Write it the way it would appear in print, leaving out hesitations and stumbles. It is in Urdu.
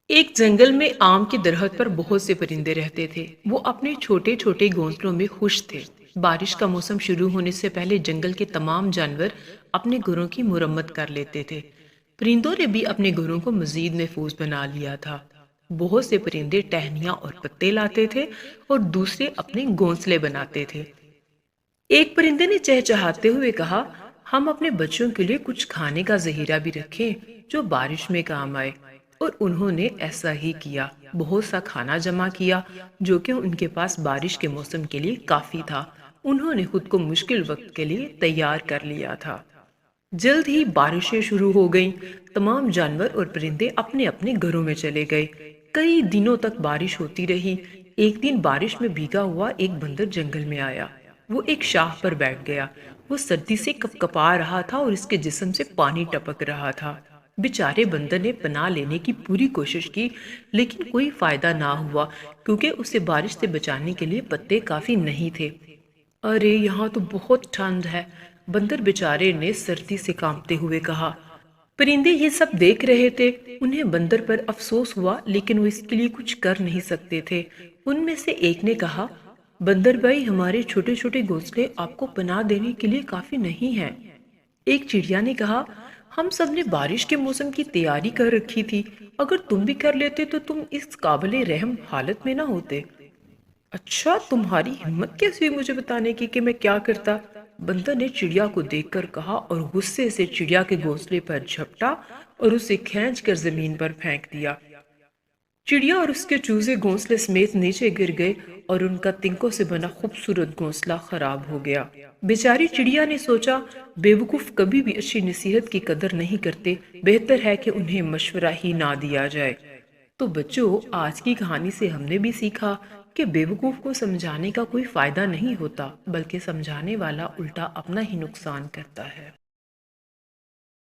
ایک جنگل میں آم کی درخت پر بہت سے پرندے رہتے تھے۔ وہ اپنے چھوٹے چھوٹے گھونسلوں میں خوش تھے۔ بارش کا موسم شروع ہونے سے پہلے جنگل کے تمام جانور اپنے گھروں کی مرمت کر لیتے تھے۔ پرندوں نے بھی اپنے گھروں کو مزید محفوظ بنا لیا تھا۔ بہت سے پرندے ٹہنیاں اور پتے لاتے تھے اور دوسرے اپنے گھونسلے بناتے تھے۔ ایک پرندے نے چہچہاتے ہوئے کہا، ہم اپنے بچوں کے لیے کچھ کھانے کا ذخیرہ بھی رکھیں جو بارش میں کام آئے۔ اور انہوں نے ایسا ہی کیا۔ بہت سا کھانا جمع کیا جو کہ ان کے پاس بارش کے موسم کے لیے کافی تھا۔ انہوں نے خود کو مشکل وقت کے لیے تیار کر لیا تھا۔ جلد ہی بارشیں شروع ہو گئیں۔ تمام جانور اور پرندے اپنے اپنے گھروں میں چلے گئے۔ کئی دنوں تک بارش ہوتی رہی۔ ایک دن بارش میں بھیگا ہوا ایک بندر جنگل میں آیا۔ وہ ایک شاخ پر بیٹھ گیا۔ وہ سردی سے کپ کپا رہا تھا اور اس کے جسم سے پانی ٹپک رہا تھا۔ بیچارے بندر نے پناہ لینے کی پوری کوشش کی لیکن کوئی فائدہ نہ ہوا کیونکہ اسے بارش سے بچانے کے لیے پتے کافی نہیں تھے۔ ارے یہاں تو بہت ٹھنڈ ہے، بندر بیچارے نے سردی سے کانپتے ہوئے کہا۔ پرندے یہ سب دیکھ رہے تھے۔ انہیں بندر پر افسوس ہوا لیکن وہ اس کے لیے کچھ کر نہیں سکتے تھے۔ ان میں سے ایک نے کہا، بندر بھائی، ہمارے چھوٹے چھوٹے گھونسلے آپ کو پناہ دینے کے لیے کافی نہیں ہیں۔ ایک چڑیا نے کہا، ہم سب نے بارش کے موسم کی تیاری کر رکھی تھی، اگر تم بھی کر لیتے تو تم اس قابل رحم حالت میں نہ ہوتے۔ اچھا، تمہاری ہمت کیسی ہوئی مجھے بتانے کی کہ میں کیا کرتا؟ بندر نے چڑیا کو دیکھ کر کہا اور غصے سے چڑیا کے گھونسلے پر جھپٹا اور اسے کھینچ کر زمین پر پھینک دیا۔ چڑیا اور اس کے چوزے گھونسلے سمیت نیچے گر گئے اور ان کا تنکوں سے بنا خوبصورت گھونسلہ خراب ہو گیا۔ بیچاری چڑیا نے سوچا، بے وقوف کبھی بھی اچھی نصیحت کی قدر نہیں کرتے، بہتر ہے کہ انہیں مشورہ ہی نہ دیا جائے۔ تو بچوں، آج کی کہانی سے ہم نے بھی سیکھا کہ بے وقوف کو سمجھانے کا کوئی فائدہ نہیں ہوتا، بلکہ سمجھانے والا الٹا اپنا ہی نقصان کرتا ہے۔